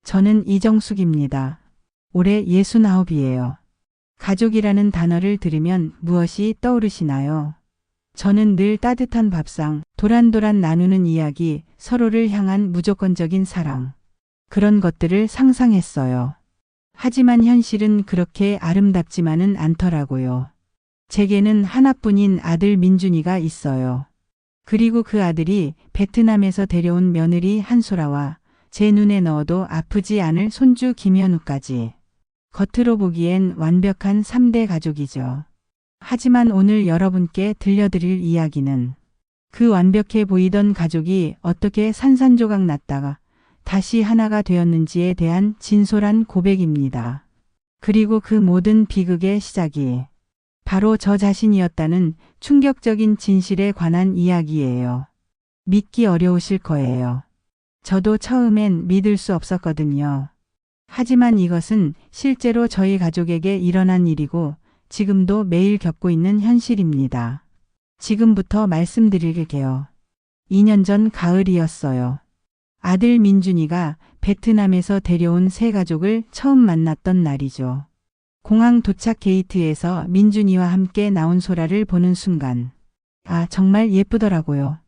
저는 이정숙입니다. 올해 69이에요. 가족이라는 단어를 들으면 무엇이 떠오르시나요? 저는 늘 따뜻한 밥상, 도란도란 나누는 이야기, 서로를 향한 무조건적인 사랑. 그런 것들을 상상했어요. 하지만 현실은 그렇게 아름답지만은 않더라고요. 제게는 하나뿐인 아들 민준이가 있어요. 그리고 그 아들이 베트남에서 데려온 며느리 한소라와 제 눈에 넣어도 아프지 않을 손주 김현우까지. 겉으로 보기엔 완벽한 3대 가족이죠. 하지만 오늘 여러분께 들려드릴 이야기는 그 완벽해 보이던 가족이 어떻게 산산조각 났다가 다시 하나가 되었는지에 대한 진솔한 고백입니다. 그리고 그 모든 비극의 시작이 바로 저 자신이었다는 충격적인 진실에 관한 이야기예요. 믿기 어려우실 거예요. 저도 처음엔 믿을 수 없었거든요. 하지만 이것은 실제로 저희 가족에게 일어난 일이고 지금도 매일 겪고 있는 현실입니다. 지금부터 말씀드릴게요. 2년 전 가을이었어요. 아들 민준이가 베트남에서 데려온 새 가족을 처음 만났던 날이죠. 공항 도착 게이트에서 민준이와 함께 나온 소라를 보는 순간, 정말 예쁘더라고요.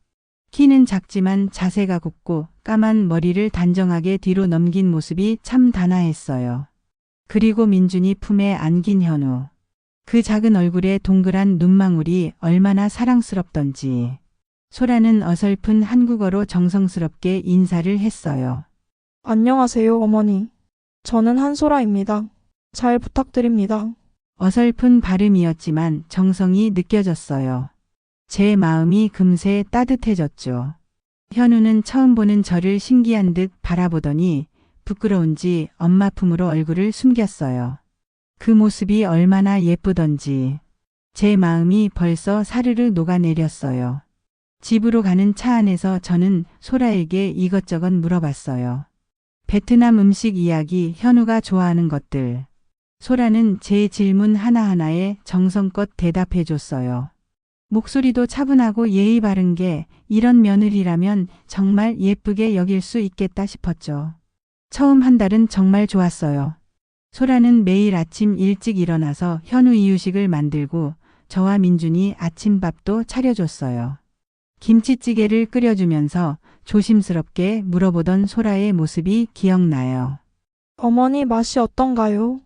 키는 작지만 자세가 곱고 까만 머리를 단정하게 뒤로 넘긴 모습이 참 단아했어요. 그리고 민준이 품에 안긴 현우. 그 작은 얼굴에 동그란 눈망울이 얼마나 사랑스럽던지. 소라는 어설픈 한국어로 정성스럽게 인사를 했어요. 안녕하세요, 어머니. 저는 한소라입니다. 잘 부탁드립니다. 어설픈 발음이었지만 정성이 느껴졌어요. 제 마음이 금세 따뜻해졌죠. 현우는 처음 보는 저를 신기한 듯 바라보더니 부끄러운지 엄마 품으로 얼굴을 숨겼어요. 그 모습이 얼마나 예쁘던지 제 마음이 벌써 사르르 녹아내렸어요. 집으로 가는 차 안에서 저는 소라에게 이것저것 물어봤어요. 베트남 음식 이야기, 현우가 좋아하는 것들. 소라는 제 질문 하나하나에 정성껏 대답해줬어요. 목소리도 차분하고 예의 바른 게 이런 며느리라면 정말 예쁘게 여길 수 있겠다 싶었죠. 처음 한 달은 정말 좋았어요. 소라는 매일 아침 일찍 일어나서 현우 이유식을 만들고 저와 민준이 아침밥도 차려줬어요. 김치찌개를 끓여주면서 조심스럽게 물어보던 소라의 모습이 기억나요. 어머니 맛이 어떤가요?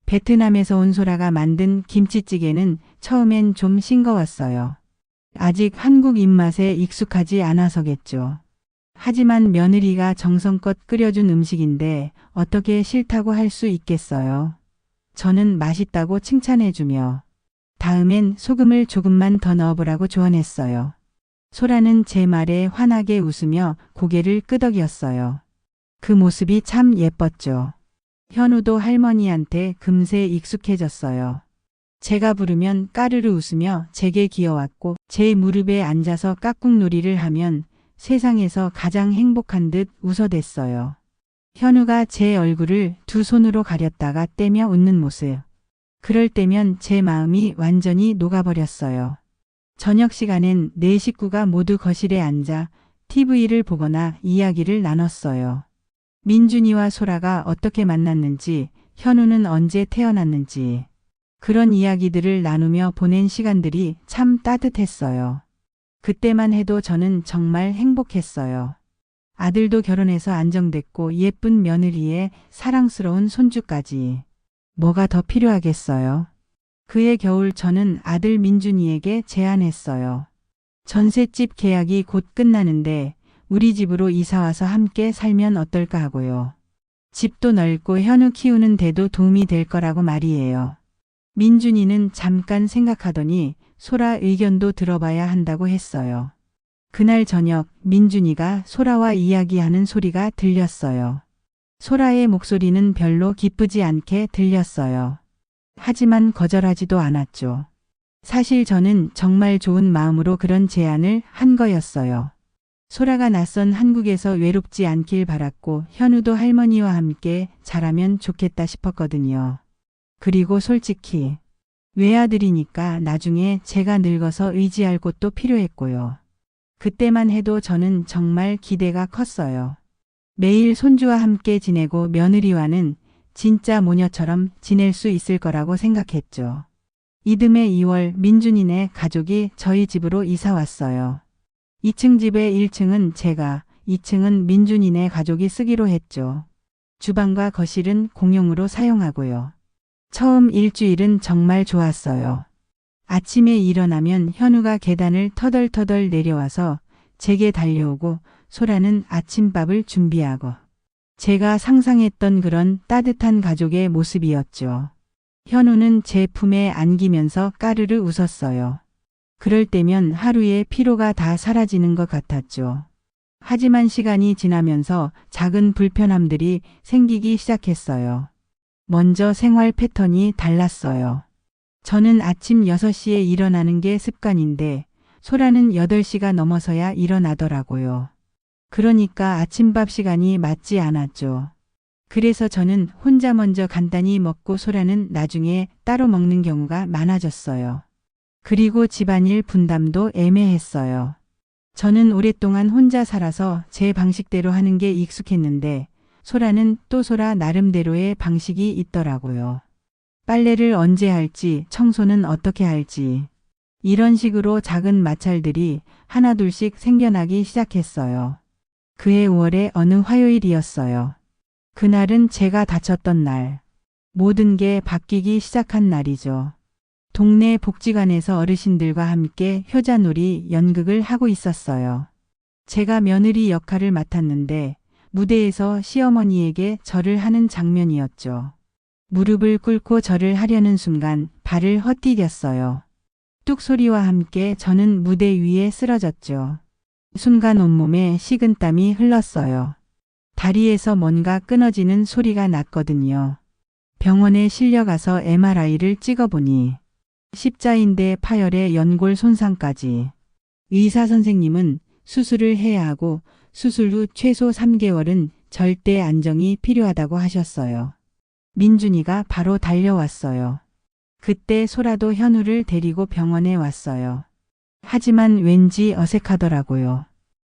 베트남에서 온 소라가 만든 김치찌개는 처음엔 좀 싱거웠어요. 아직 한국 입맛에 익숙하지 않아서겠죠. 하지만 며느리가 정성껏 끓여준 음식인데 어떻게 싫다고 할 수 있겠어요. 저는 맛있다고 칭찬해주며 다음엔 소금을 조금만 더 넣어보라고 조언했어요. 소라는 제 말에 환하게 웃으며 고개를 끄덕였어요. 그 모습이 참 예뻤죠. 현우도 할머니한테 금세 익숙해졌어요. 제가 부르면 까르르 웃으며 제게 기어왔고 제 무릎에 앉아서 깍꿍놀이를 하면 세상에서 가장 행복한 듯 웃어댔어요. 현우가 제 얼굴을 두 손으로 가렸다가 떼며 웃는 모습. 그럴 때면 제 마음이 완전히 녹아버렸어요. 저녁 시간엔 네 식구가 모두 거실에 앉아 TV를 보거나 이야기를 나눴어요. 민준이와 소라가 어떻게 만났는지, 현우는 언제 태어났는지, 그런 이야기들을 나누며 보낸 시간들이 참 따뜻했어요. 그때만 해도 저는 정말 행복했어요. 아들도 결혼해서 안정됐고 예쁜 며느리에 사랑스러운 손주까지. 뭐가 더 필요하겠어요? 그해 겨울 저는 아들 민준이에게 제안했어요. 전셋집 계약이 곧 끝나는데 우리 집으로 이사와서 함께 살면 어떨까 하고요. 집도 넓고 현우 키우는 데도 도움이 될 거라고 말이에요. 민준이는 잠깐 생각하더니 소라 의견도 들어봐야 한다고 했어요. 그날 저녁 민준이가 소라와 이야기하는 소리가 들렸어요. 소라의 목소리는 별로 기쁘지 않게 들렸어요. 하지만 거절하지도 않았죠. 사실 저는 정말 좋은 마음으로 그런 제안을 한 거였어요. 소라가 낯선 한국에서 외롭지 않길 바랐고 현우도 할머니와 함께 자라면 좋겠다 싶었거든요. 그리고 솔직히 외아들이니까 나중에 제가 늙어서 의지할 곳도 필요했고요. 그때만 해도 저는 정말 기대가 컸어요. 매일 손주와 함께 지내고 며느리와는 진짜 모녀처럼 지낼 수 있을 거라고 생각했죠. 이듬해 2월 민준이네 가족이 저희 집으로 이사 왔어요. 2층 집의 1층은 제가, 2층은 민준이네 가족이 쓰기로 했죠. 주방과 거실은 공용으로 사용하고요. 처음 일주일은 정말 좋았어요. 아침에 일어나면 현우가 계단을 터덜터덜 내려와서 제게 달려오고 소라는 아침밥을 준비하고 제가 상상했던 그런 따뜻한 가족의 모습이었죠. 현우는 제 품에 안기면서 까르르 웃었어요. 그럴 때면 하루의 피로가 다 사라지는 것 같았죠. 하지만 시간이 지나면서 작은 불편함들이 생기기 시작했어요. 먼저 생활 패턴이 달랐어요. 저는 아침 6시에 일어나는 게 습관인데 소라는 8시가 넘어서야 일어나더라고요. 그러니까 아침밥 시간이 맞지 않았죠. 그래서 저는 혼자 먼저 간단히 먹고 소라는 나중에 따로 먹는 경우가 많아졌어요. 그리고 집안일 분담도 애매했어요. 저는 오랫동안 혼자 살아서 제 방식대로 하는 게 익숙했는데 소라는 또 소라 나름대로의 방식이 있더라고요. 빨래를 언제 할지, 청소는 어떻게 할지. 이런 식으로 작은 마찰들이 하나둘씩 생겨나기 시작했어요. 그해 5월의 어느 화요일이었어요. 그날은 제가 다쳤던 날. 모든 게 바뀌기 시작한 날이죠. 동네 복지관에서 어르신들과 함께 효자놀이 연극을 하고 있었어요. 제가 며느리 역할을 맡았는데 무대에서 시어머니에게 절을 하는 장면이었죠. 무릎을 꿇고 절을 하려는 순간 발을 헛디뎠어요. 뚝 소리와 함께 저는 무대 위에 쓰러졌죠. 순간 온몸에 식은땀이 흘렀어요. 다리에서 뭔가 끊어지는 소리가 났거든요. 병원에 실려가서 MRI를 찍어보니 십자인대 파열에 연골 손상까지. 의사 선생님은 수술을 해야 하고 수술 후 최소 3개월은 절대 안정이 필요하다고 하셨어요. 민준이가 바로 달려왔어요. 그때 소라도 현우를 데리고 병원에 왔어요. 하지만 왠지 어색하더라고요.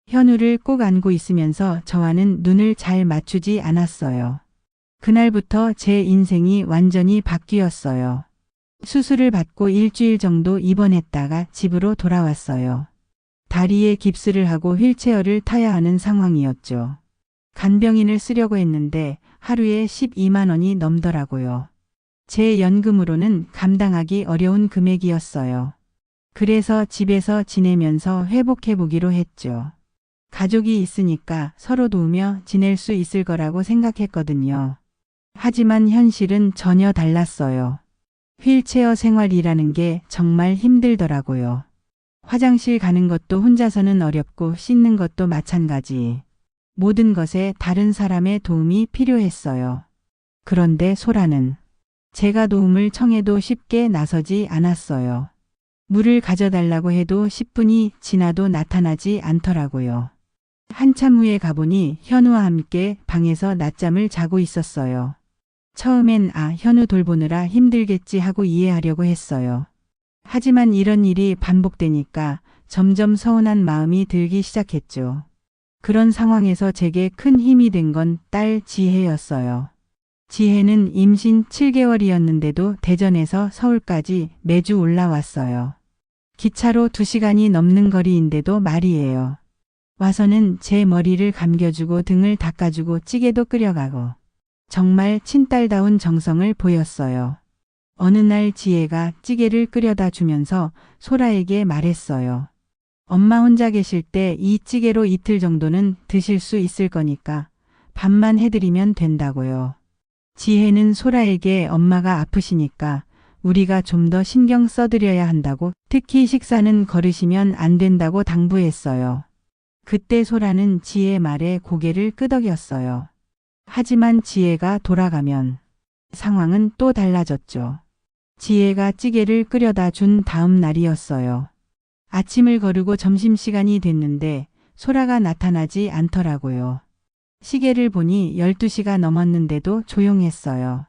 현우를 꼭 안고 있으면서 저와는 눈을 잘 맞추지 않았어요. 그날부터 제 인생이 완전히 바뀌었어요. 수술을 받고 일주일 정도 입원했다가 집으로 돌아왔어요. 다리에 깁스를 하고 휠체어를 타야 하는 상황이었죠. 간병인을 쓰려고 했는데 하루에 12만 원이 넘더라고요. 제 연금으로는 감당하기 어려운 금액이었어요. 그래서 집에서 지내면서 회복해보기로 했죠. 가족이 있으니까 서로 도우며 지낼 수 있을 거라고 생각했거든요. 하지만 현실은 전혀 달랐어요. 휠체어 생활이라는 게 정말 힘들더라고요. 화장실 가는 것도 혼자서는 어렵고 씻는 것도 마찬가지. 모든 것에 다른 사람의 도움이 필요했어요. 그런데 소라는 제가 도움을 청해도 쉽게 나서지 않았어요. 물을 가져달라고 해도 10분이 지나도 나타나지 않더라고요. 한참 후에 가보니 현우와 함께 방에서 낮잠을 자고 있었어요. 처음엔 현우 돌보느라 힘들겠지 하고 이해하려고 했어요. 하지만 이런 일이 반복되니까 점점 서운한 마음이 들기 시작했죠. 그런 상황에서 제게 큰 힘이 된 건 딸 지혜였어요. 지혜는 임신 7개월이었는데도 대전에서 서울까지 매주 올라왔어요. 기차로 2시간이 넘는 거리인데도 말이에요. 와서는 제 머리를 감겨주고 등을 닦아주고 찌개도 끓여가고 정말 친딸다운 정성을 보였어요. 어느 날 지혜가 찌개를 끓여다 주면서 소라에게 말했어요. 엄마 혼자 계실 때 이 찌개로 이틀 정도는 드실 수 있을 거니까 밥만 해드리면 된다고요. 지혜는 소라에게 엄마가 아프시니까 우리가 좀 더 신경 써드려야 한다고, 특히 식사는 거르시면 안 된다고 당부했어요. 그때 소라는 지혜 말에 고개를 끄덕였어요. 하지만 지혜가 돌아가면 상황은 또 달라졌죠. 지혜가 찌개를 끓여다 준 다음 날이었어요. 아침을 거르고 점심시간이 됐는데 소라가 나타나지 않더라고요. 시계를 보니 12시가 넘었는데도 조용했어요.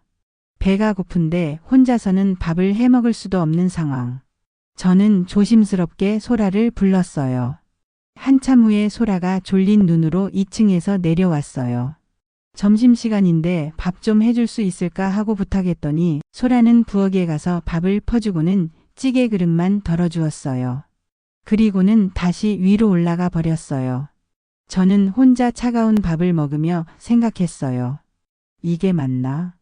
배가 고픈데 혼자서는 밥을 해먹을 수도 없는 상황. 저는 조심스럽게 소라를 불렀어요. 한참 후에 소라가 졸린 눈으로 2층에서 내려왔어요. 점심시간인데 밥 좀 해줄 수 있을까 하고 부탁했더니 소라는 부엌에 가서 밥을 퍼주고는 찌개 그릇만 덜어주었어요. 그리고는 다시 위로 올라가 버렸어요. 저는 혼자 차가운 밥을 먹으며 생각했어요. 이게 맞나?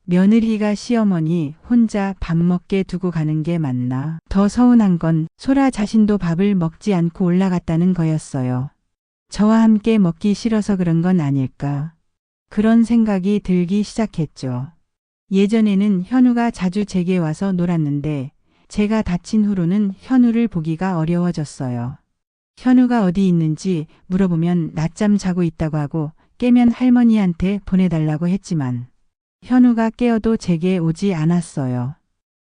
며느리가 시어머니 혼자 밥 먹게 두고 가는 게 맞나? 더 서운한 건 소라 자신도 밥을 먹지 않고 올라갔다는 거였어요. 저와 함께 먹기 싫어서 그런 건 아닐까? 그런 생각이 들기 시작했죠. 예전에는 현우가 자주 제게 와서 놀았는데 제가 다친 후로는 현우를 보기가 어려워졌어요. 현우가 어디 있는지 물어보면 낮잠 자고 있다고 하고 깨면 할머니한테 보내달라고 했지만 현우가 깨어도 제게 오지 않았어요.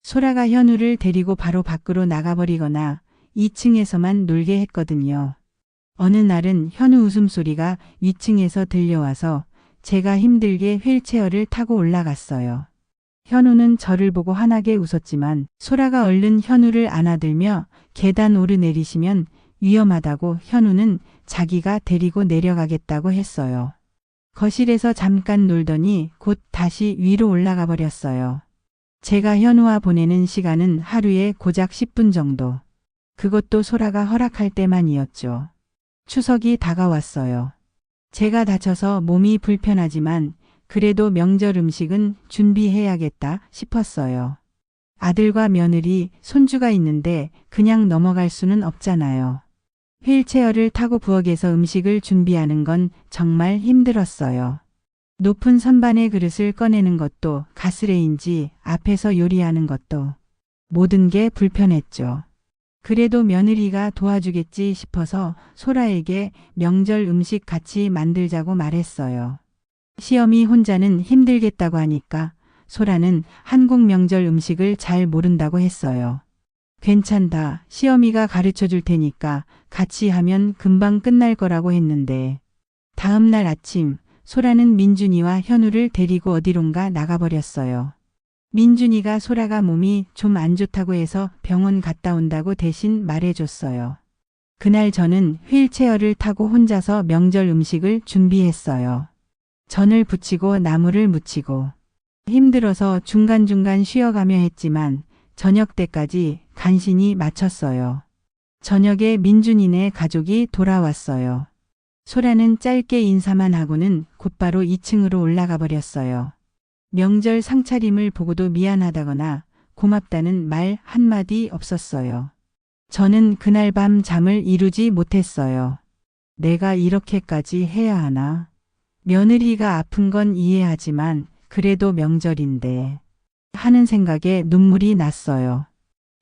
소라가 현우를 데리고 바로 밖으로 나가버리거나 2층에서만 놀게 했거든요. 어느 날은 현우 웃음소리가 위층에서 들려와서 제가 힘들게 휠체어를 타고 올라갔어요. 현우는 저를 보고 환하게 웃었지만 소라가 얼른 현우를 안아들며 계단 오르내리시면 위험하다고 현우는 자기가 데리고 내려가겠다고 했어요. 거실에서 잠깐 놀더니 곧 다시 위로 올라가 버렸어요. 제가 현우와 보내는 시간은 하루에 고작 10분 정도. 그것도 소라가 허락할 때만이었죠. 추석이 다가왔어요. 제가 다쳐서 몸이 불편하지만 그래도 명절 음식은 준비해야겠다 싶었어요. 아들과 며느리, 손주가 있는데 그냥 넘어갈 수는 없잖아요. 휠체어를 타고 부엌에서 음식을 준비하는 건 정말 힘들었어요. 높은 선반의 그릇을 꺼내는 것도 가스레인지 앞에서 요리하는 것도 모든 게 불편했죠. 그래도 며느리가 도와주겠지 싶어서 소라에게 명절 음식 같이 만들자고 말했어요. 시어미 혼자는 힘들겠다고 하니까 소라는 한국 명절 음식을 잘 모른다고 했어요. 괜찮다. 시어미가 가르쳐 줄 테니까 같이 하면 금방 끝날 거라고 했는데 다음 날 아침 소라는 민준이와 현우를 데리고 어디론가 나가버렸어요. 민준이가 소라가 몸이 좀 안 좋다고 해서 병원 갔다 온다고 대신 말해줬어요. 그날 저는 휠체어를 타고 혼자서 명절 음식을 준비했어요. 전을 부치고 나물을 무치고 힘들어서 중간중간 쉬어가며 했지만 저녁 때까지 간신히 마쳤어요. 저녁에 민준이네 가족이 돌아왔어요. 소라는 짧게 인사만 하고는 곧바로 2층으로 올라가 버렸어요. 명절 상차림을 보고도 미안하다거나 고맙다는 말 한마디 없었어요. 저는 그날 밤 잠을 이루지 못했어요. 내가 이렇게까지 해야 하나? 며느리가 아픈 건 이해하지만 그래도 명절인데 하는 생각에 눈물이 났어요.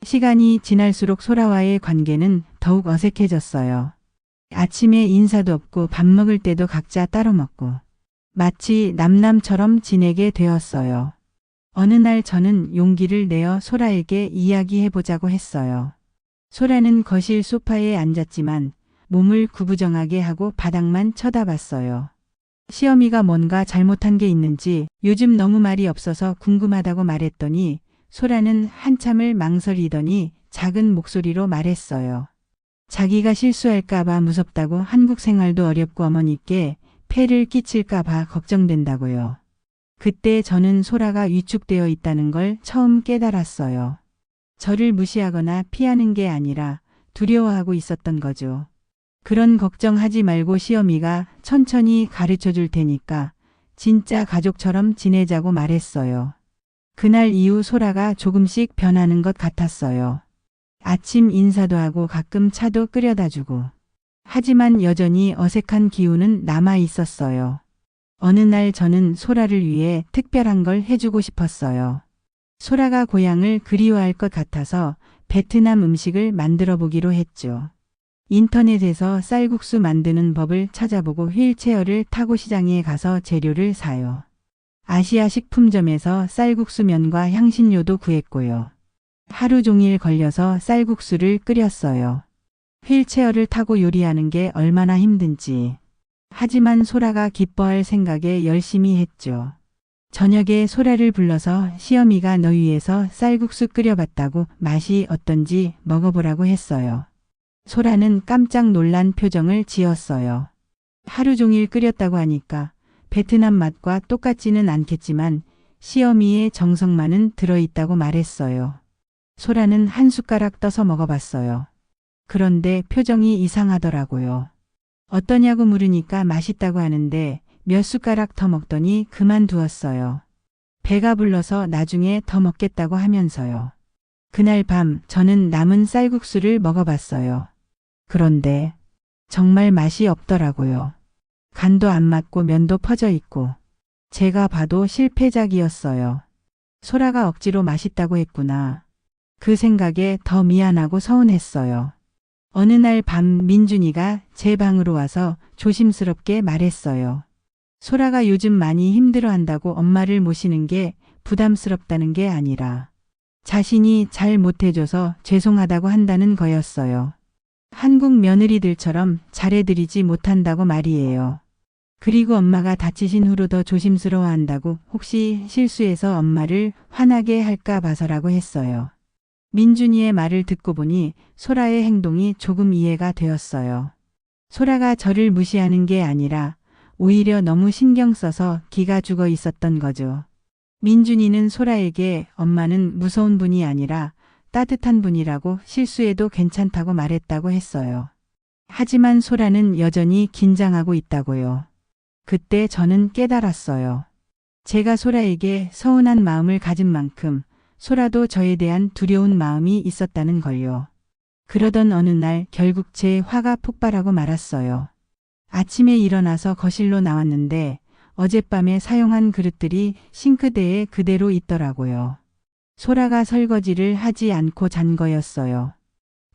시간이 지날수록 소라와의 관계는 더욱 어색해졌어요. 아침에 인사도 없고 밥 먹을 때도 각자 따로 먹고 마치 남남처럼 지내게 되었어요. 어느 날 저는 용기를 내어 소라에게 이야기해보자고 했어요. 소라는 거실 소파에 앉았지만 몸을 구부정하게 하고 바닥만 쳐다봤어요. 시어미가 뭔가 잘못한 게 있는지 요즘 너무 말이 없어서 궁금하다고 말했더니 소라는 한참을 망설이더니 작은 목소리로 말했어요. 자기가 실수할까봐 무섭다고 한국 생활도 어렵고 어머니께 폐를 끼칠까봐 걱정된다고요. 그때 저는 소라가 위축되어 있다는 걸 처음 깨달았어요. 저를 무시하거나 피하는 게 아니라 두려워하고 있었던 거죠. 그런 걱정하지 말고 시어미가 천천히 가르쳐 줄 테니까 진짜 가족처럼 지내자고 말했어요. 그날 이후 소라가 조금씩 변하는 것 같았어요. 아침 인사도 하고 가끔 차도 끓여다 주고. 하지만 여전히 어색한 기운은 남아 있었어요. 어느 날 저는 소라를 위해 특별한 걸 해주고 싶었어요. 소라가 고향을 그리워할 것 같아서 베트남 음식을 만들어 보기로 했죠. 인터넷에서 쌀국수 만드는 법을 찾아보고 휠체어를 타고 시장에 가서 재료를 사요. 아시아 식품점에서 쌀국수 면과 향신료도 구했고요. 하루 종일 걸려서 쌀국수를 끓였어요. 휠체어를 타고 요리하는 게 얼마나 힘든지. 하지만 소라가 기뻐할 생각에 열심히 했죠. 저녁에 소라를 불러서 시어미가 너 위해서 쌀국수 끓여봤다고 맛이 어떤지 먹어보라고 했어요. 소라는 깜짝 놀란 표정을 지었어요. 하루 종일 끓였다고 하니까 베트남 맛과 똑같지는 않겠지만 시어미의 정성만은 들어있다고 말했어요. 소라는 한 숟가락 떠서 먹어봤어요. 그런데 표정이 이상하더라고요. 어떠냐고 물으니까 맛있다고 하는데 몇 숟가락 더 먹더니 그만두었어요. 배가 불러서 나중에 더 먹겠다고 하면서요. 그날 밤 저는 남은 쌀국수를 먹어봤어요. 그런데 정말 맛이 없더라고요. 간도 안 맞고 면도 퍼져 있고 제가 봐도 실패작이었어요. 소라가 억지로 맛있다고 했구나. 그 생각에 더 미안하고 서운했어요. 어느 날 밤 민준이가 제 방으로 와서 조심스럽게 말했어요. 소라가 요즘 많이 힘들어한다고 엄마를 모시는 게 부담스럽다는 게 아니라 자신이 잘 못해줘서 죄송하다고 한다는 거였어요. 한국 며느리들처럼 잘해드리지 못한다고 말이에요. 그리고 엄마가 다치신 후로 더 조심스러워한다고 혹시 실수해서 엄마를 화나게 할까 봐서라고 했어요. 민준이의 말을 듣고 보니 소라의 행동이 조금 이해가 되었어요. 소라가 저를 무시하는 게 아니라 오히려 너무 신경 써서 기가 죽어 있었던 거죠. 민준이는 소라에게 엄마는 무서운 분이 아니라 따뜻한 분이라고 실수해도 괜찮다고 말했다고 했어요. 하지만 소라는 여전히 긴장하고 있다고요. 그때 저는 깨달았어요. 제가 소라에게 서운한 마음을 가진 만큼 소라도 저에 대한 두려운 마음이 있었다는 걸요. 그러던 어느 날 결국 제 화가 폭발하고 말았어요. 아침에 일어나서 거실로 나왔는데 어젯밤에 사용한 그릇들이 싱크대에 그대로 있더라고요. 소라가 설거지를 하지 않고 잔 거였어요.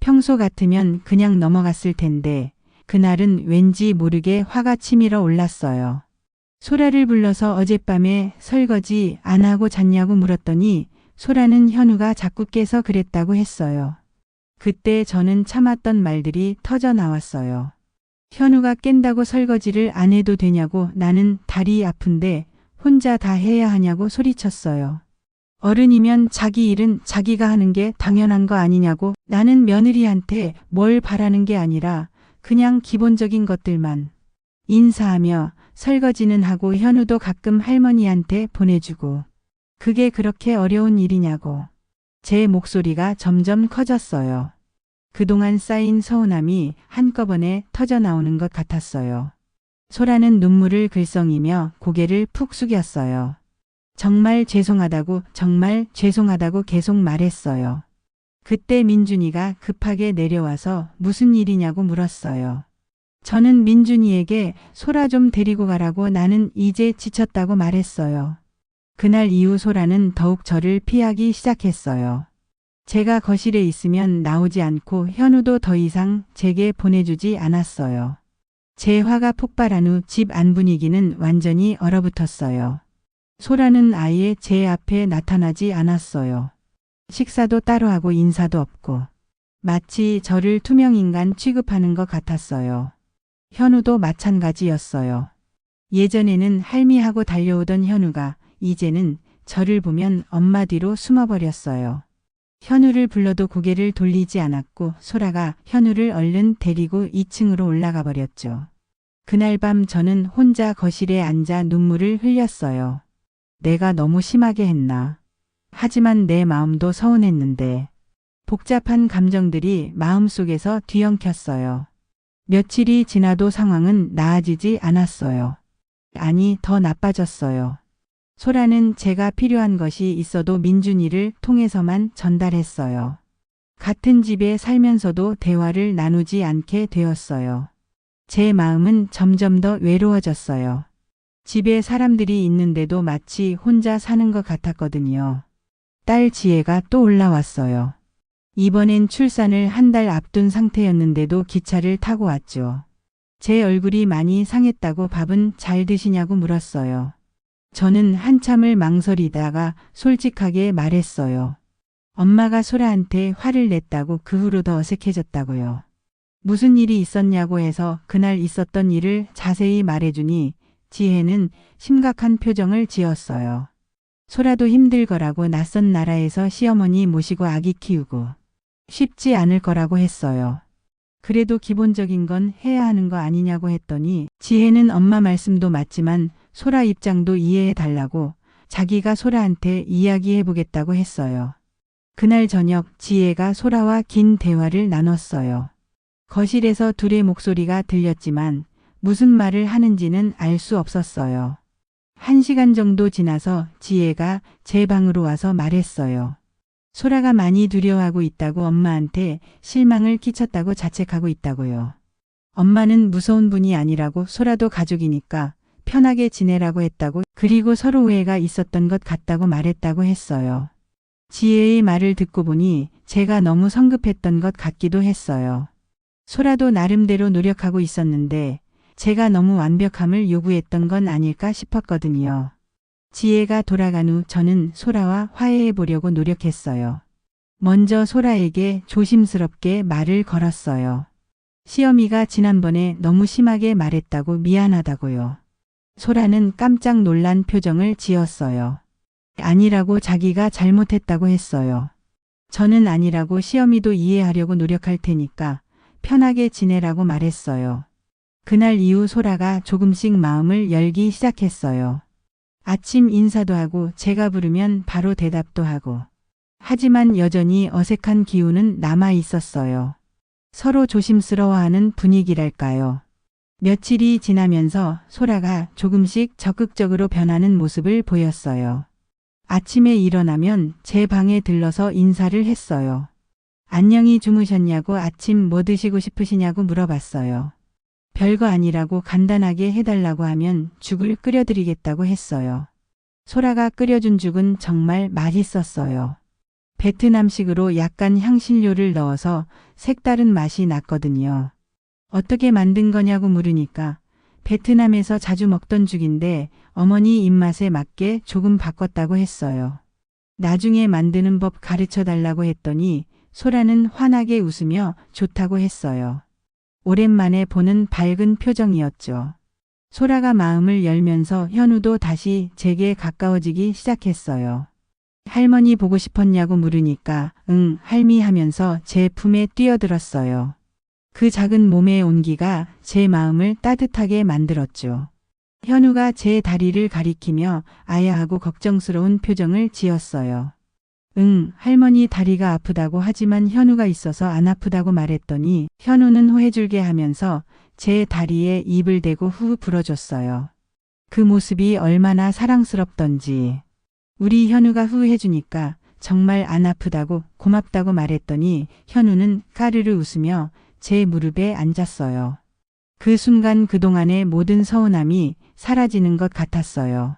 평소 같으면 그냥 넘어갔을 텐데 그날은 왠지 모르게 화가 치밀어 올랐어요. 소라를 불러서 어젯밤에 설거지 안 하고 잤냐고 물었더니 소라는 현우가 자꾸 깨서 그랬다고 했어요. 그때 저는 참았던 말들이 터져 나왔어요. 현우가 깬다고 설거지를 안 해도 되냐고 나는 다리 아픈데 혼자 다 해야 하냐고 소리쳤어요. 어른이면 자기 일은 자기가 하는 게 당연한 거 아니냐고 나는 며느리한테 뭘 바라는 게 아니라 그냥 기본적인 것들만 인사하며 설거지는 하고 현우도 가끔 할머니한테 보내주고 그게 그렇게 어려운 일이냐고. 제 목소리가 점점 커졌어요. 그동안 쌓인 서운함이 한꺼번에 터져 나오는 것 같았어요. 소라는 눈물을 글썽이며 고개를 푹 숙였어요. 정말 죄송하다고 계속 말했어요. 그때 민준이가 급하게 내려와서 무슨 일이냐고 물었어요. 저는 민준이에게 소라 좀 데리고 가라고 나는 이제 지쳤다고 말했어요. 그날 이후 소라는 더욱 저를 피하기 시작했어요. 제가 거실에 있으면 나오지 않고 현우도 더 이상 제게 보내주지 않았어요. 제 화가 폭발한 후 집 안 분위기는 완전히 얼어붙었어요. 소라는 아예 제 앞에 나타나지 않았어요. 식사도 따로 하고 인사도 없고 마치 저를 투명인간 취급하는 것 같았어요. 현우도 마찬가지였어요. 예전에는 할미하고 달려오던 현우가 이제는 저를 보면 엄마 뒤로 숨어버렸어요. 현우를 불러도 고개를 돌리지 않았고 소라가 현우를 얼른 데리고 2층으로 올라가 버렸죠. 그날 밤 저는 혼자 거실에 앉아 눈물을 흘렸어요. 내가 너무 심하게 했나. 하지만 내 마음도 서운했는데 복잡한 감정들이 마음속에서 뒤엉켰어요. 며칠이 지나도 상황은 나아지지 않았어요. 아니, 더 나빠졌어요. 소라는 제가 필요한 것이 있어도 민준이를 통해서만 전달했어요. 같은 집에 살면서도 대화를 나누지 않게 되었어요. 제 마음은 점점 더 외로워졌어요. 집에 사람들이 있는데도 마치 혼자 사는 것 같았거든요. 딸 지혜가 또 올라왔어요. 이번엔 출산을 한 달 앞둔 상태였는데도 기차를 타고 왔죠. 제 얼굴이 많이 상했다고 밥은 잘 드시냐고 물었어요. 저는 한참을 망설이다가 솔직하게 말했어요. 엄마가 소라한테 화를 냈다고 그 후로 더 어색해졌다고요. 무슨 일이 있었냐고 해서 그날 있었던 일을 자세히 말해주니 지혜는 심각한 표정을 지었어요. 소라도 힘들 거라고 낯선 나라에서 시어머니 모시고 아기 키우고 쉽지 않을 거라고 했어요. 그래도 기본적인 건 해야 하는 거 아니냐고 했더니 지혜는 엄마 말씀도 맞지만 소라 입장도 이해해 달라고 자기가 소라한테 이야기해 보겠다고 했어요. 그날 저녁 지혜가 소라와 긴 대화를 나눴어요. 거실에서 둘의 목소리가 들렸지만 무슨 말을 하는지는 알 수 없었어요. 1시간 정도 지나서 지혜가 제 방으로 와서 말했어요. 소라가 많이 두려워하고 있다고 엄마한테 실망을 끼쳤다고 자책하고 있다고요. 엄마는 무서운 분이 아니라고 소라도 가족이니까 편하게 지내라고 했다고 그리고 서로 오해가 있었던 것 같다고 말했다고 했어요. 지혜의 말을 듣고 보니 제가 너무 성급했던 것 같기도 했어요. 소라도 나름대로 노력하고 있었는데 제가 너무 완벽함을 요구했던 건 아닐까 싶었거든요. 지혜가 돌아간 후 저는 소라와 화해해 보려고 노력했어요. 먼저 소라에게 조심스럽게 말을 걸었어요. 시어미가 지난번에 너무 심하게 말했다고 미안하다고요. 소라는 깜짝 놀란 표정을 지었어요. 아니라고 자기가 잘못했다고 했어요. 저는 아니라고 시어미도 이해하려고 노력할 테니까 편하게 지내라고 말했어요. 그날 이후 소라가 조금씩 마음을 열기 시작했어요. 아침 인사도 하고 제가 부르면 바로 대답도 하고. 하지만 여전히 어색한 기운은 남아 있었어요. 서로 조심스러워하는 분위기랄까요. 며칠이 지나면서 소라가 조금씩 적극적으로 변하는 모습을 보였어요. 아침에 일어나면 제 방에 들러서 인사를 했어요. 안녕히 주무셨냐고 아침 뭐 드시고 싶으시냐고 물어봤어요. 별거 아니라고 간단하게 해달라고 하면 죽을 끓여드리겠다고 했어요. 소라가 끓여준 죽은 정말 맛있었어요. 베트남식으로 약간 향신료를 넣어서 색다른 맛이 났거든요. 어떻게 만든 거냐고 물으니까 베트남에서 자주 먹던 죽인데 어머니 입맛에 맞게 조금 바꿨다고 했어요. 나중에 만드는 법 가르쳐 달라고 했더니 소라는 환하게 웃으며 좋다고 했어요. 오랜만에 보는 밝은 표정이었죠. 소라가 마음을 열면서 현우도 다시 제게 가까워지기 시작했어요. 할머니 보고 싶었냐고 물으니까 응, 할미 하면서 제 품에 뛰어들었어요. 그 작은 몸의 온기가 제 마음을 따뜻하게 만들었죠. 현우가 제 다리를 가리키며 아야하고 걱정스러운 표정을 지었어요. 응, 할머니 다리가 아프다고 하지만 현우가 있어서 안 아프다고 말했더니 현우는 호해줄게 하면서 제 다리에 입을 대고 후 불어줬어요. 그 모습이 얼마나 사랑스럽던지. 우리 현우가 후 해주니까 정말 안 아프다고 고맙다고 말했더니 현우는 까르르 웃으며 제 무릎에 앉았어요. 그 순간 그동안의 모든 서운함이 사라지는 것 같았어요.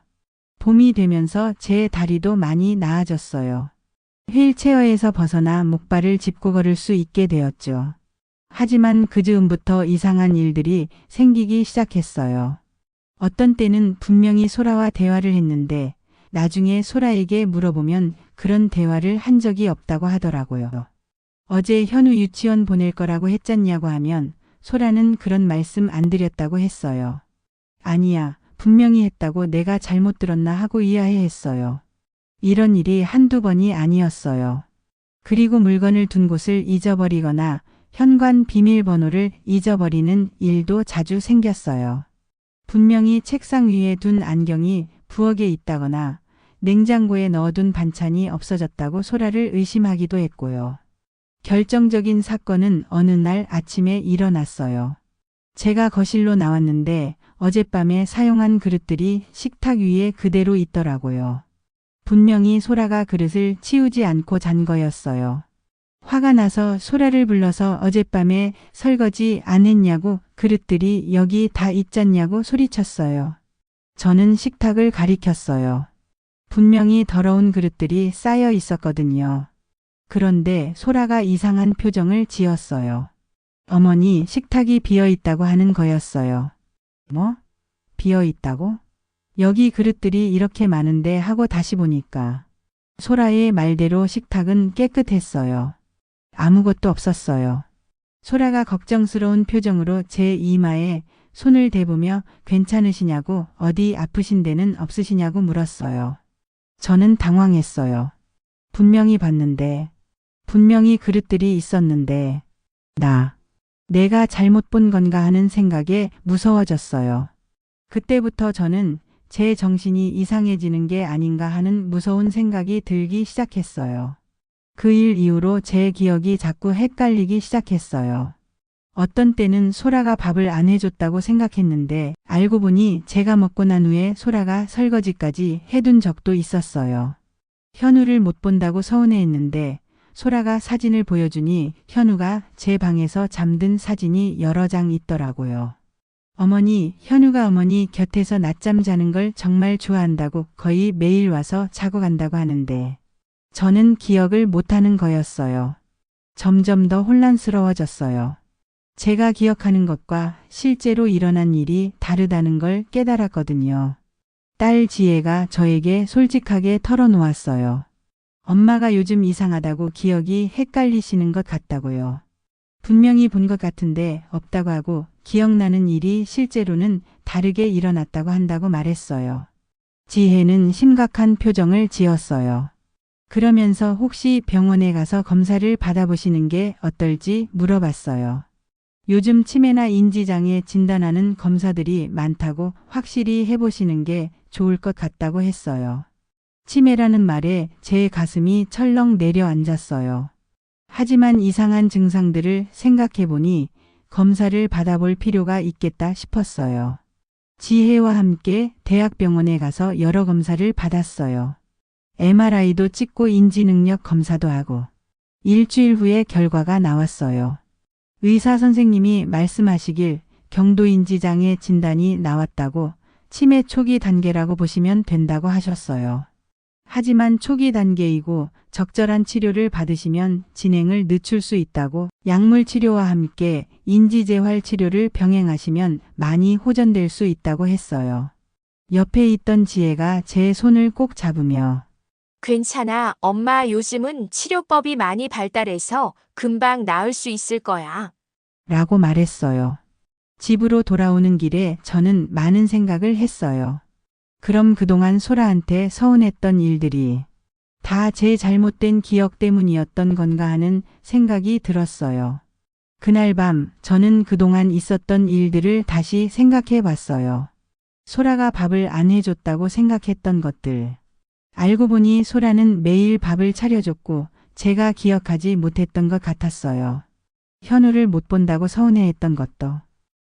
봄이 되면서 제 다리도 많이 나아졌어요. 휠체어에서 벗어나 목발을 짚고 걸을 수 있게 되었죠. 하지만 그 즈음부터 이상한 일들이 생기기 시작했어요. 어떤 때는 분명히 소라와 대화를 했는데 나중에 소라에게 물어보면 그런 대화를 한 적이 없다고 하더라고요. 어제 현우 유치원 보낼 거라고 했잖냐고 하면 소라는 그런 말씀 안 드렸다고 했어요. 아니야, 분명히 했다고 내가 잘못 들었나 하고 이해했어요. 이런 일이 한두 번이 아니었어요. 그리고 물건을 둔 곳을 잊어버리거나 현관 비밀번호를 잊어버리는 일도 자주 생겼어요. 분명히 책상 위에 둔 안경이 부엌에 있다거나 냉장고에 넣어둔 반찬이 없어졌다고 소라를 의심하기도 했고요. 결정적인 사건은 어느 날 아침에 일어났어요. 제가 거실로 나왔는데 어젯밤에 사용한 그릇들이 식탁 위에 그대로 있더라고요. 분명히 소라가 그릇을 치우지 않고 잔 거였어요. 화가 나서 소라를 불러서 어젯밤에 설거지 안 했냐고 그릇들이 여기 다 있잖냐고 소리쳤어요. 저는 식탁을 가리켰어요. 분명히 더러운 그릇들이 쌓여 있었거든요. 그런데 소라가 이상한 표정을 지었어요. 어머니, 식탁이 비어 있다고 하는 거였어요. 뭐? 비어 있다고? 여기 그릇들이 이렇게 많은데 하고 다시 보니까 소라의 말대로 식탁은 깨끗했어요. 아무것도 없었어요. 소라가 걱정스러운 표정으로 제 이마에 손을 대보며 괜찮으시냐고 어디 아프신 데는 없으시냐고 물었어요. 저는 당황했어요. 분명히 봤는데, 분명히 그릇들이 있었는데, 내가 잘못 본 건가 하는 생각에 무서워졌어요. 그때부터 저는 제 정신이 이상해지는 게 아닌가 하는 무서운 생각이 들기 시작했어요. 그 일 이후로 제 기억이 자꾸 헷갈리기 시작했어요. 어떤 때는 소라가 밥을 안 해줬다고 생각했는데 알고 보니 제가 먹고 난 후에 소라가 설거지까지 해둔 적도 있었어요. 현우를 못 본다고 서운해했는데 소라가 사진을 보여주니 현우가 제 방에서 잠든 사진이 여러 장 있더라고요. 어머니, 현우가 어머니 곁에서 낮잠 자는 걸 정말 좋아한다고 거의 매일 와서 자고 간다고 하는데 저는 기억을 못하는 거였어요. 점점 더 혼란스러워졌어요. 제가 기억하는 것과 실제로 일어난 일이 다르다는 걸 깨달았거든요. 딸 지혜가 저에게 솔직하게 털어놓았어요. 엄마가 요즘 이상하다고 기억이 헷갈리시는 것 같다고요. 분명히 본 것 같은데 없다고 하고 기억나는 일이 실제로는 다르게 일어났다고 한다고 말했어요. 지혜는 심각한 표정을 지었어요. 그러면서 혹시 병원에 가서 검사를 받아보시는 게 어떨지 물어봤어요. 요즘 치매나 인지장애 진단하는 검사들이 많다고 확실히 해보시는 게 좋을 것 같다고 했어요. 치매라는 말에 제 가슴이 철렁 내려앉았어요. 하지만 이상한 증상들을 생각해보니 검사를 받아볼 필요가 있겠다 싶었어요. 지혜와 함께 대학병원에 가서 여러 검사를 받았어요. MRI도 찍고 인지능력 검사도 하고 일주일 후에 결과가 나왔어요. 의사 선생님이 말씀하시길 경도인지장애 진단이 나왔다고 치매 초기 단계라고 보시면 된다고 하셨어요. 하지만 초기 단계이고 적절한 치료를 받으시면 진행을 늦출 수 있다고 약물 치료와 함께 인지재활 치료를 병행하시면 많이 호전될 수 있다고 했어요. 옆에 있던 지혜가 제 손을 꼭 잡으며 괜찮아. 엄마 요즘은 치료법이 많이 발달해서 금방 나을 수 있을 거야. 라고 말했어요. 집으로 돌아오는 길에 저는 많은 생각을 했어요. 그럼 그동안 소라한테 서운했던 일들이 다 제 잘못된 기억 때문이었던 건가 하는 생각이 들었어요. 그날 밤 저는 그동안 있었던 일들을 다시 생각해 봤어요. 소라가 밥을 안 해줬다고 생각했던 것들. 알고 보니 소라는 매일 밥을 차려줬고 제가 기억하지 못했던 것 같았어요. 현우를 못 본다고 서운해했던 것도.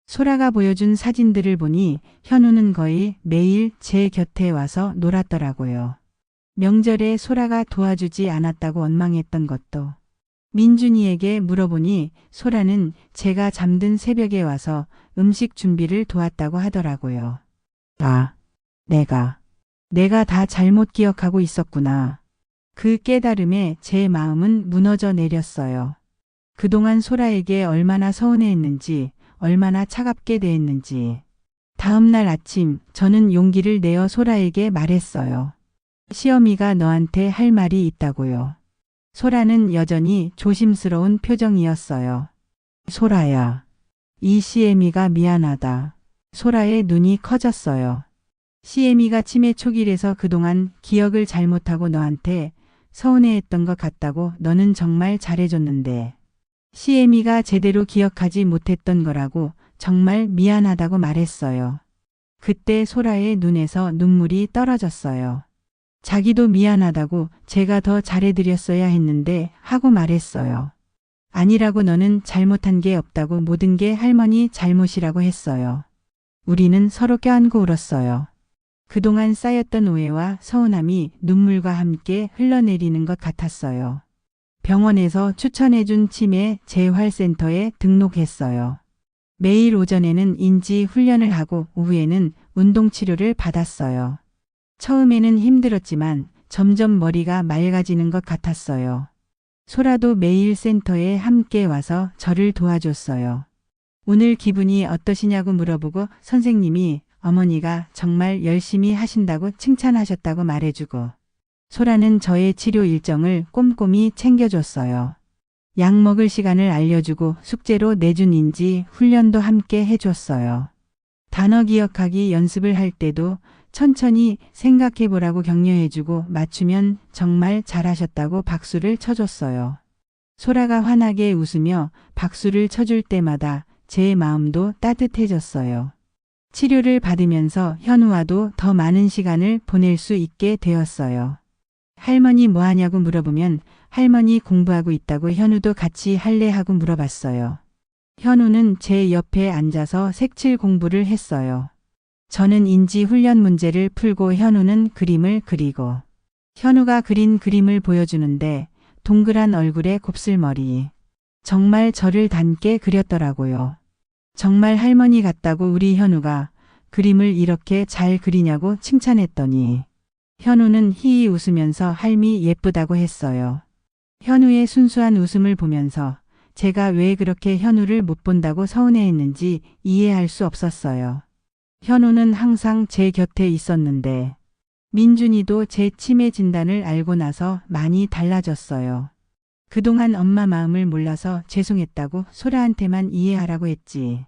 소라가 보여준 사진들을 보니 현우는 거의 매일 제 곁에 와서 놀았더라고요. 명절에 소라가 도와주지 않았다고 원망했던 것도. 민준이에게 물어보니 소라는 제가 잠든 새벽에 와서 음식 준비를 도왔다고 하더라고요. 아, 내가 다 잘못 기억하고 있었구나. 그 깨달음에 제 마음은 무너져 내렸어요. 그동안 소라에게 얼마나 서운해했는지, 얼마나 차갑게 대했는지. 다음 날 아침 저는 용기를 내어 소라에게 말했어요. 시어미가 너한테 할 말이 있다고요. 소라는 여전히 조심스러운 표정이었어요. 소라야, 이 시애미가 미안하다. 소라의 눈이 커졌어요. 시애미가 치매 초기라서 그동안 기억을 잘못하고 너한테 서운해했던 것 같다고 너는 정말 잘해줬는데 시애미가 제대로 기억하지 못했던 거라고 정말 미안하다고 말했어요. 그때 소라의 눈에서 눈물이 떨어졌어요. 자기도 미안하다고 제가 더 잘해드렸어야 했는데 하고 말했어요. 아니라고 너는 잘못한 게 없다고 모든 게 할머니 잘못이라고 했어요. 우리는 서로 껴안고 울었어요. 그동안 쌓였던 오해와 서운함이 눈물과 함께 흘러내리는 것 같았어요. 병원에서 추천해준 치매 재활센터에 등록했어요. 매일 오전에는 인지 훈련을 하고 오후에는 운동치료를 받았어요. 처음에는 힘들었지만 점점 머리가 맑아지는 것 같았어요. 소라도 매일 센터에 함께 와서 저를 도와줬어요. 오늘 기분이 어떠시냐고 물어보고 선생님이 어머니가 정말 열심히 하신다고 칭찬하셨다고 말해주고 소라는 저의 치료 일정을 꼼꼼히 챙겨줬어요. 약 먹을 시간을 알려주고 숙제로 내준 인지 훈련도 함께 해줬어요. 단어 기억하기 연습을 할 때도 천천히 생각해보라고 격려해주고 맞추면 정말 잘하셨다고 박수를 쳐줬어요. 소라가 환하게 웃으며 박수를 쳐줄 때마다 제 마음도 따뜻해졌어요. 치료를 받으면서 현우와도 더 많은 시간을 보낼 수 있게 되었어요. 할머니 뭐 하냐고 물어보면 할머니 공부하고 있다고 현우도 같이 할래 하고 물어봤어요. 현우는 제 옆에 앉아서 색칠 공부를 했어요. 저는 인지 훈련 문제를 풀고 현우는 그림을 그리고 현우가 그린 그림을 보여주는데 동그란 얼굴에 곱슬머리. 정말 저를 닮게 그렸더라고요. 정말 할머니 같다고 우리 현우가 그림을 이렇게 잘 그리냐고 칭찬했더니 현우는 히히 웃으면서 할미 예쁘다고 했어요. 현우의 순수한 웃음을 보면서 제가 왜 그렇게 현우를 못 본다고 서운해했는지 이해할 수 없었어요. 현우는 항상 제 곁에 있었는데 민준이도 제 치매 진단을 알고 나서 많이 달라졌어요. 그동안 엄마 마음을 몰라서 죄송했다고 소라한테만 이해하라고 했지.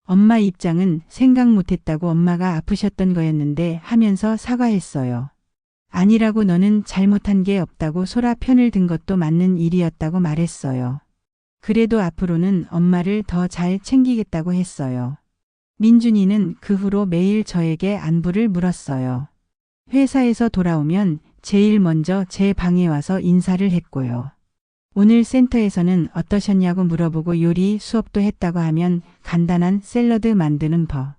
엄마 입장은 생각 못했다고 엄마가 아프셨던 거였는데 하면서 사과했어요. 아니라고 너는 잘못한 게 없다고 소라 편을 든 것도 맞는 일이었다고 말했어요. 그래도 앞으로는 엄마를 더 잘 챙기겠다고 했어요. 민준이는 그 후로 매일 저에게 안부를 물었어요. 회사에서 돌아오면 제일 먼저 제 방에 와서 인사를 했고요. 오늘 센터에서는 어떠셨냐고 물어보고 요리 수업도 했다고 하면 간단한 샐러드 만드는 법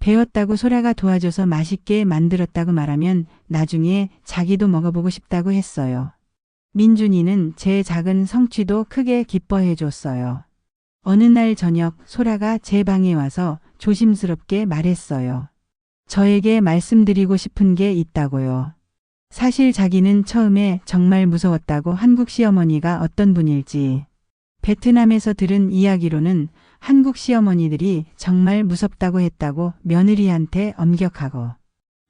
배웠다고 소라가 도와줘서 맛있게 만들었다고 말하면 나중에 자기도 먹어보고 싶다고 했어요. 민준이는 제 작은 성취도 크게 기뻐해 줬어요. 어느 날 저녁 소라가 제 방에 와서 조심스럽게 말했어요. 저에게 말씀드리고 싶은 게 있다고요. 사실 자기는 처음에 정말 무서웠다고 한국 시어머니가 어떤 분일지. 베트남에서 들은 이야기로는 한국 시어머니들이 정말 무섭다고 했다고 며느리한테 엄격하고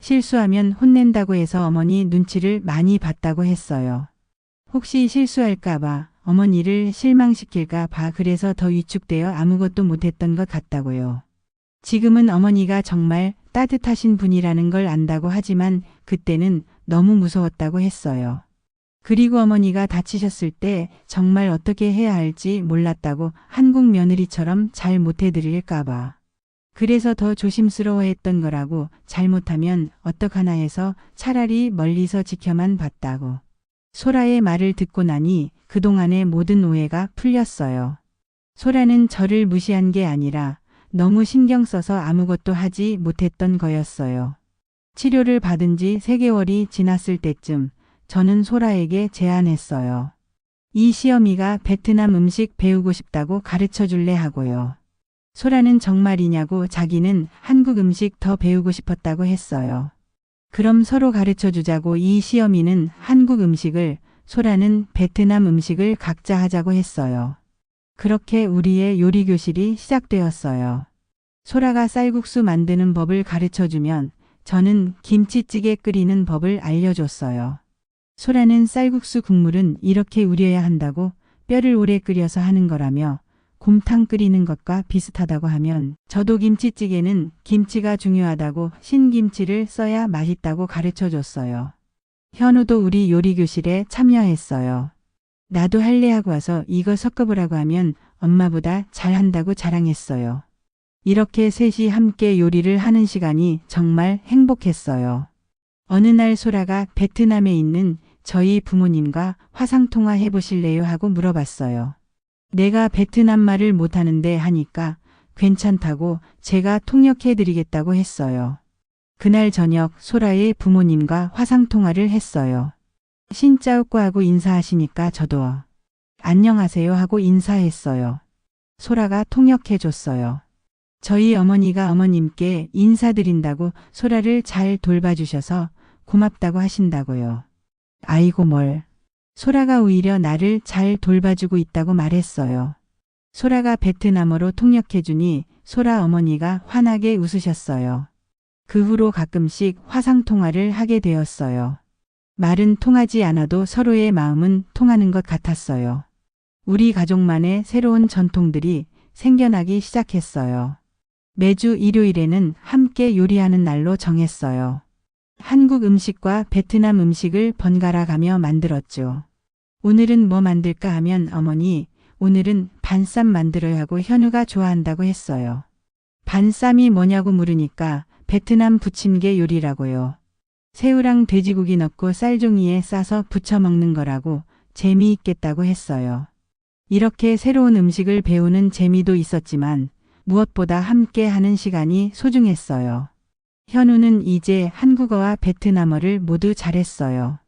실수하면 혼낸다고 해서 어머니 눈치를 많이 봤다고 했어요. 혹시 실수할까봐 어머니를 실망시킬까봐 그래서 더 위축되어 아무것도 못했던 것 같다고요. 지금은 어머니가 정말 따뜻하신 분이라는 걸 안다고 하지만 그때는 너무 무서웠다고 했어요. 그리고 어머니가 다치셨을 때 정말 어떻게 해야 할지 몰랐다고 한국 며느리처럼 잘 못해드릴까봐. 그래서 더 조심스러워했던 거라고 잘못하면 어떡하나 해서 차라리 멀리서 지켜만 봤다고. 소라의 말을 듣고 나니 그동안의 모든 오해가 풀렸어요. 소라는 저를 무시한 게 아니라 너무 신경 써서 아무것도 하지 못했던 거였어요. 치료를 받은 지 3개월이 지났을 때쯤 저는 소라에게 제안했어요. 이 시어미가 베트남 음식 배우고 싶다고 가르쳐 줄래 하고요. 소라는 정말이냐고 자기는 한국 음식 더 배우고 싶었다고 했어요. 그럼 서로 가르쳐 주자고 이 시어미는 한국 음식을, 소라는 베트남 음식을 각자 하자고 했어요. 그렇게 우리의 요리 교실이 시작되었어요. 소라가 쌀국수 만드는 법을 가르쳐 주면 저는 김치찌개 끓이는 법을 알려줬어요. 소라는 쌀국수 국물은 이렇게 우려야 한다고 뼈를 오래 끓여서 하는 거라며 곰탕 끓이는 것과 비슷하다고 하면 저도 김치찌개는 김치가 중요하다고 신김치를 써야 맛있다고 가르쳐 줬어요. 현우도 우리 요리 교실에 참여했어요. 나도 할래 하고 와서 이거 섞어보라고 하면 엄마보다 잘한다고 자랑했어요. 이렇게 셋이 함께 요리를 하는 시간이 정말 행복했어요. 어느 날 소라가 베트남에 있는 저희 부모님과 화상통화 해보실래요 하고 물어봤어요. 내가 베트남 말을 못하는데 하니까 괜찮다고 제가 통역해드리겠다고 했어요. 그날 저녁 소라의 부모님과 화상통화를 했어요. 신짜오꼬 하고 인사하시니까 저도 안녕하세요 하고 인사했어요. 소라가 통역해줬어요. 저희 어머니가 어머님께 인사드린다고 소라를 잘 돌봐주셔서 고맙다고 하신다고요. 아이고 뭘. 소라가 오히려 나를 잘 돌봐주고 있다고 말했어요. 소라가 베트남어로 통역해주니 소라 어머니가 환하게 웃으셨어요. 그 후로 가끔씩 화상통화를 하게 되었어요. 말은 통하지 않아도 서로의 마음은 통하는 것 같았어요. 우리 가족만의 새로운 전통들이 생겨나기 시작했어요. 매주 일요일에는 함께 요리하는 날로 정했어요. 한국 음식과 베트남 음식을 번갈아 가며 만들었죠. 오늘은 뭐 만들까 하면 어머니, 오늘은 반쌈 만들어야 하고 현우가 좋아한다고 했어요. 반쌈이 뭐냐고 물으니까 베트남 부침개 요리라고요. 새우랑 돼지고기 넣고 쌀종이에 싸서 부쳐 먹는 거라고 재미있겠다고 했어요. 이렇게 새로운 음식을 배우는 재미도 있었지만 무엇보다 함께 하는 시간이 소중했어요. 현우는 이제 한국어와 베트남어를 모두 잘했어요.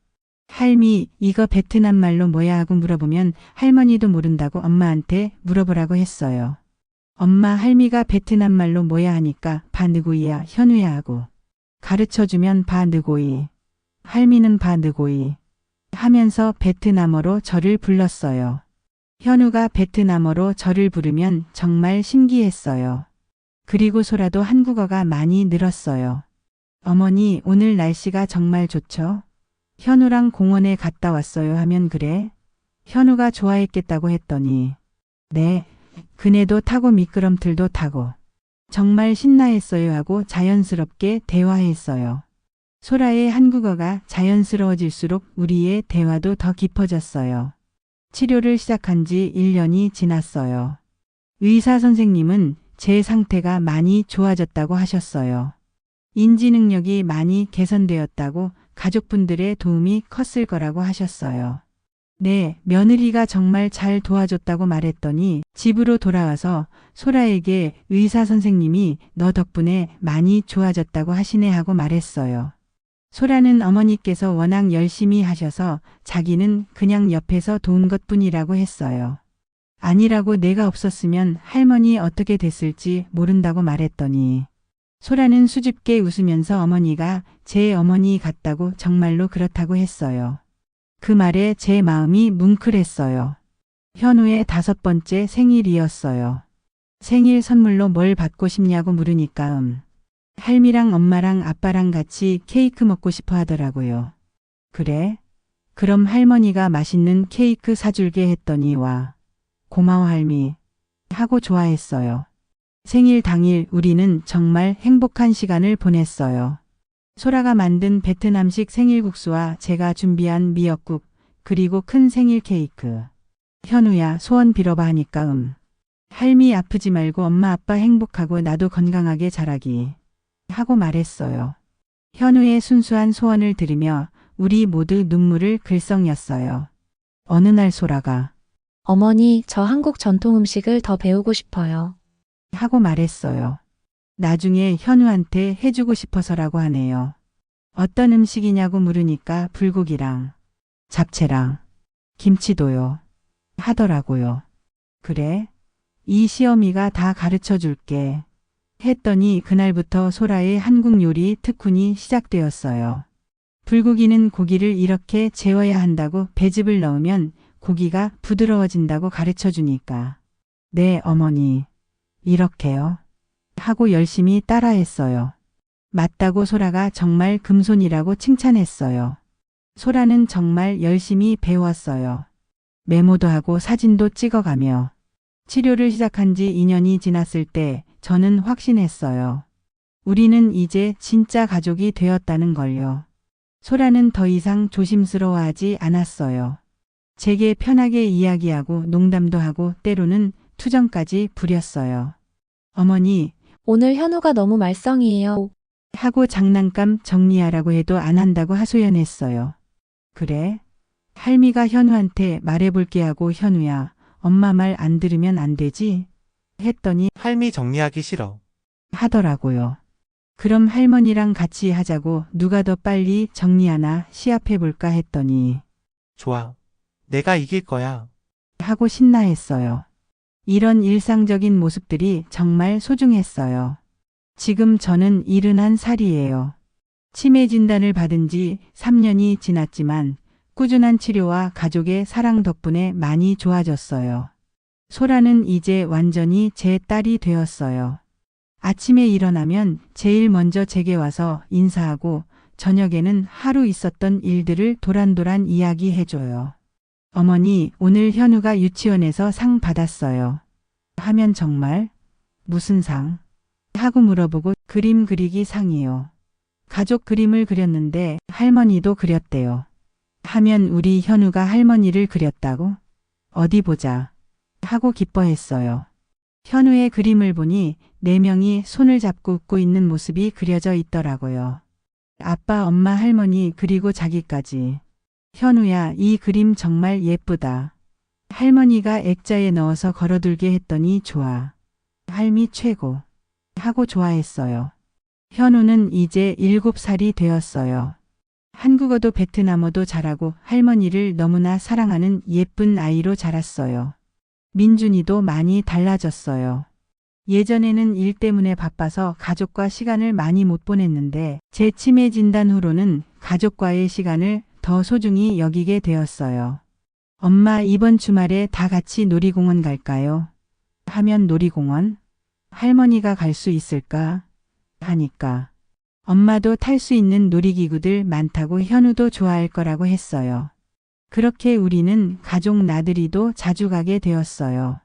할미, 이거 베트남 말로 뭐야 하고 물어보면 할머니도 모른다고 엄마한테 물어보라고 했어요. 엄마, 할미가 베트남 말로 뭐야 하니까 바느고이야 현우야 하고 가르쳐주면 바느고이, 할미는 바느고이 하면서 베트남어로 저를 불렀어요. 현우가 베트남어로 저를 부르면 정말 신기했어요. 그리고 소라도 한국어가 많이 늘었어요. 어머니, 오늘 날씨가 정말 좋죠? 현우랑 공원에 갔다 왔어요 하면 그래? 현우가 좋아했겠다고 했더니 네, 그네도 타고 미끄럼틀도 타고 정말 신나했어요 하고 자연스럽게 대화했어요. 소라의 한국어가 자연스러워질수록 우리의 대화도 더 깊어졌어요. 치료를 시작한 지 1년이 지났어요. 의사 선생님은 제 상태가 많이 좋아졌다고 하셨어요. 인지 능력이 많이 개선되었다고 가족분들의 도움이 컸을 거라고 하셨어요. 네, 며느리가 정말 잘 도와줬다고 말했더니 집으로 돌아와서 소라에게 의사 선생님이 너 덕분에 많이 좋아졌다고 하시네 하고 말했어요. 소라는 어머니께서 워낙 열심히 하셔서 자기는 그냥 옆에서 도운 것뿐이라고 했어요. 아니라고 내가 없었으면 할머니 어떻게 됐을지 모른다고 말했더니 소라는 수줍게 웃으면서 어머니가 제 어머니 같다고 정말로 그렇다고 했어요. 그 말에 제 마음이 뭉클했어요. 현우의 5번째 생일이었어요. 생일 선물로 뭘 받고 싶냐고 물으니까 할미랑 엄마랑 아빠랑 같이 케이크 먹고 싶어 하더라고요. 그래? 그럼 할머니가 맛있는 케이크 사줄게 했더니 와, 고마워 할미 하고 좋아했어요. 생일 당일 우리는 정말 행복한 시간을 보냈어요. 소라가 만든 베트남식 생일국수와 제가 준비한 미역국, 그리고 큰 생일 케이크. 현우야, 소원 빌어봐 하니까 할미 아프지 말고 엄마 아빠 행복하고 나도 건강하게 자라기 하고 말했어요. 현우의 순수한 소원을 들으며 우리 모두 눈물을 글썽였어요. 어느 날 소라가 어머니, 저 한국 전통 음식을 더 배우고 싶어요. 하고 말했어요. 나중에 현우한테 해주고 싶어서라고 하네요. 어떤 음식이냐고 물으니까 불고기랑 잡채랑 김치도요 하더라고요. 그래? 이 시어미가 다 가르쳐 줄게 했더니 그날부터 소라의 한국 요리 특훈이 시작되었어요. 불고기는 고기를 이렇게 재워야 한다고 배즙을 넣으면 고기가 부드러워진다고 가르쳐 주니까 네 어머니 이렇게요 하고 열심히 따라했어요. 맞다고 소라가 정말 금손이라고 칭찬했어요. 소라는 정말 열심히 배웠어요. 메모도 하고 사진도 찍어가며 치료를 시작한 지 2년이 지났을 때 저는 확신했어요. 우리는 이제 진짜 가족이 되었다는 걸요. 소라는 더 이상 조심스러워하지 않았어요. 제게 편하게 이야기하고 농담도 하고 때로는 투정까지 부렸어요. 어머니, 오늘 현우가 너무 말썽이에요. 하고 장난감 정리하라고 해도 안 한다고 하소연했어요. 그래? 할미가 현우한테 말해볼게 하고 현우야, 엄마 말 안 들으면 안 되지? 했더니 할미 정리하기 싫어. 하더라고요. 그럼 할머니랑 같이 하자고 누가 더 빨리 정리하나 시합해볼까 했더니 좋아. 내가 이길 거야. 하고 신나했어요. 이런 일상적인 모습들이 정말 소중했어요. 지금 저는 71살이에요. 치매 진단을 받은 지 3년이 지났지만 꾸준한 치료와 가족의 사랑 덕분에 많이 좋아졌어요. 소라는 이제 완전히 제 딸이 되었어요. 아침에 일어나면 제일 먼저 제게 와서 인사하고 저녁에는 하루 있었던 일들을 도란도란 이야기해줘요. 어머니, 오늘 현우가 유치원에서 상 받았어요. 하면 정말? 무슨 상? 하고 물어보고 그림 그리기 상이요. 가족 그림을 그렸는데 할머니도 그렸대요. 하면 우리 현우가 할머니를 그렸다고? 어디 보자. 하고 기뻐했어요. 현우의 그림을 보니 4명이 손을 잡고 웃고 있는 모습이 그려져 있더라고요. 아빠, 엄마, 할머니 그리고 자기까지. 현우야, 이 그림 정말 예쁘다. 할머니가 액자에 넣어서 걸어둘게 했더니 좋아. 할미 최고. 하고 좋아했어요. 현우는 이제 7살이 되었어요. 한국어도 베트남어도 잘하고 할머니를 너무나 사랑하는 예쁜 아이로 자랐어요. 민준이도 많이 달라졌어요. 예전에는 일 때문에 바빠서 가족과 시간을 많이 못 보냈는데 제 치매 진단 후로는 가족과의 시간을 더 소중히 여기게 되었어요. 엄마, 이번 주말에 다 같이 놀이공원 갈까요? 하면 놀이공원? 할머니가 갈 수 있을까? 하니까. 엄마도 탈 수 있는 놀이기구들 많다고 현우도 좋아할 거라고 했어요. 그렇게 우리는 가족 나들이도 자주 가게 되었어요.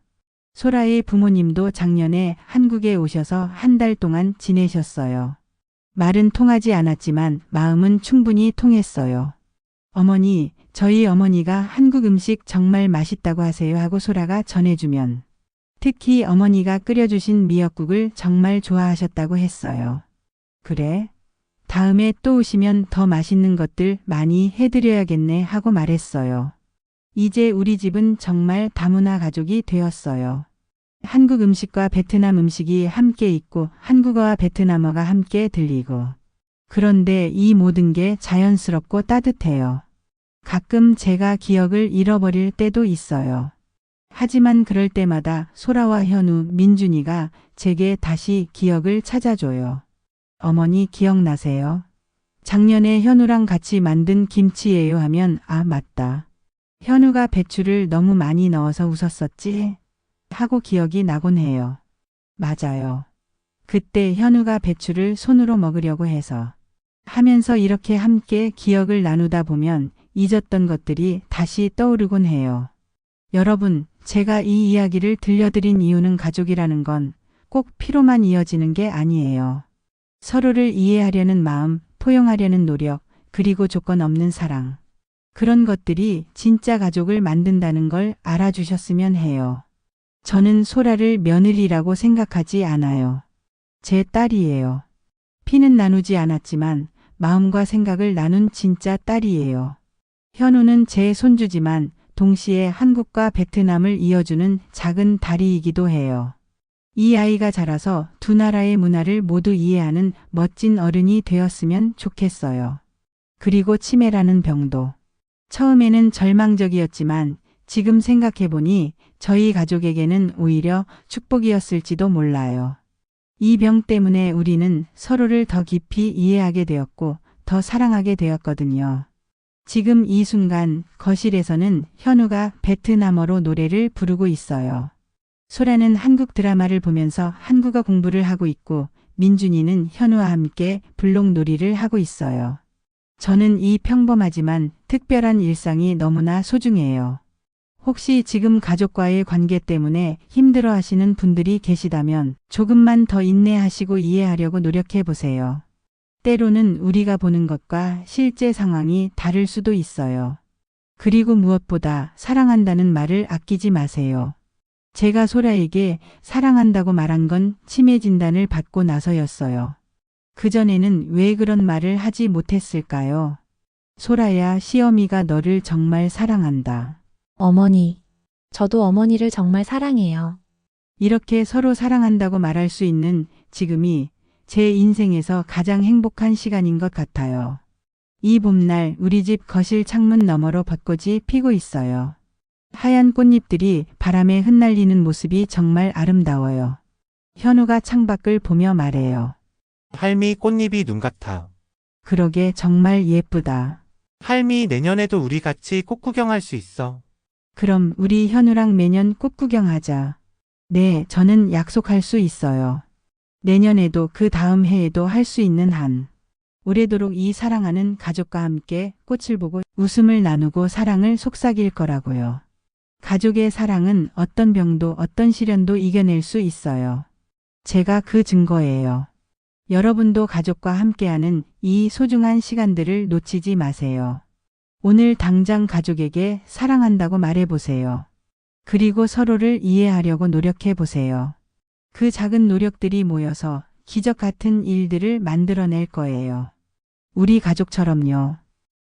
소라의 부모님도 작년에 한국에 오셔서 한 달 동안 지내셨어요. 말은 통하지 않았지만 마음은 충분히 통했어요. 어머니, 저희 어머니가 한국 음식 정말 맛있다고 하세요 하고 소라가 전해주면 특히 어머니가 끓여주신 미역국을 정말 좋아하셨다고 했어요. 그래? 다음에 또 오시면 더 맛있는 것들 많이 해드려야겠네 하고 말했어요. 이제 우리 집은 정말 다문화 가족이 되었어요. 한국 음식과 베트남 음식이 함께 있고 한국어와 베트남어가 함께 들리고. 그런데 이 모든 게 자연스럽고 따뜻해요. 가끔 제가 기억을 잃어버릴 때도 있어요. 하지만 그럴 때마다 소라와 현우, 민준이가 제게 다시 기억을 찾아줘요. 어머니 기억나세요? 작년에 현우랑 같이 만든 김치예요 하면 아 맞다. 현우가 배추를 너무 많이 넣어서 웃었었지? 하고 기억이 나곤 해요. 맞아요. 그때 현우가 배추를 손으로 먹으려고 해서 하면서 이렇게 함께 기억을 나누다 보면 잊었던 것들이 다시 떠오르곤 해요. 여러분, 제가 이 이야기를 들려드린 이유는 가족이라는 건 꼭 피로만 이어지는 게 아니에요. 서로를 이해하려는 마음, 포용하려는 노력, 그리고 조건 없는 사랑. 그런 것들이 진짜 가족을 만든다는 걸 알아주셨으면 해요. 저는 소라를 며느리라고 생각하지 않아요. 제 딸이에요. 피는 나누지 않았지만 마음과 생각을 나눈 진짜 딸이에요. 현우는 제 손주지만 동시에 한국과 베트남을 이어주는 작은 다리이기도 해요. 이 아이가 자라서 두 나라의 문화를 모두 이해하는 멋진 어른이 되었으면 좋겠어요. 그리고 치매라는 병도. 처음에는 절망적이었지만 지금 생각해보니 저희 가족에게는 오히려 축복이었을지도 몰라요. 이 병 때문에 우리는 서로를 더 깊이 이해하게 되었고 더 사랑하게 되었거든요. 지금 이 순간 거실에서는 현우가 베트남어로 노래를 부르고 있어요. 소라는 한국 드라마를 보면서 한국어 공부를 하고 있고 민준이는 현우와 함께 블록놀이를 하고 있어요. 저는 이 평범하지만 특별한 일상이 너무나 소중해요. 혹시 지금 가족과의 관계 때문에 힘들어 하시는 분들이 계시다면 조금만 더 인내하시고 이해하려고 노력해 보세요. 때로는 우리가 보는 것과 실제 상황이 다를 수도 있어요. 그리고 무엇보다 사랑한다는 말을 아끼지 마세요. 제가 소라에게 사랑한다고 말한 건 치매 진단을 받고 나서였어요. 그전에는 왜 그런 말을 하지 못했을까요? 소라야, 시어미가 너를 정말 사랑한다. 어머니. 저도 어머니를 정말 사랑해요. 이렇게 서로 사랑한다고 말할 수 있는 지금이 제 인생에서 가장 행복한 시간인 것 같아요. 이 봄날 우리 집 거실 창문 너머로 벚꽃이 피고 있어요. 하얀 꽃잎들이 바람에 흩날리는 모습이 정말 아름다워요. 현우가 창밖을 보며 말해요. 할미 꽃잎이 눈 같아. 그러게 정말 예쁘다. 할미 내년에도 우리 같이 꽃 구경할 수 있어. 그럼 우리 현우랑 매년 꽃 구경하자. 네, 저는 약속할 수 있어요. 내년에도 그 다음 해에도 할 수 있는 한. 오래도록 이 사랑하는 가족과 함께 꽃을 보고 웃음을 나누고 사랑을 속삭일 거라고요. 가족의 사랑은 어떤 병도 어떤 시련도 이겨낼 수 있어요. 제가 그 증거예요. 여러분도 가족과 함께하는 이 소중한 시간들을 놓치지 마세요. 오늘 당장 가족에게 사랑한다고 말해보세요. 그리고 서로를 이해하려고 노력해보세요. 그 작은 노력들이 모여서 기적 같은 일들을 만들어낼 거예요. 우리 가족처럼요.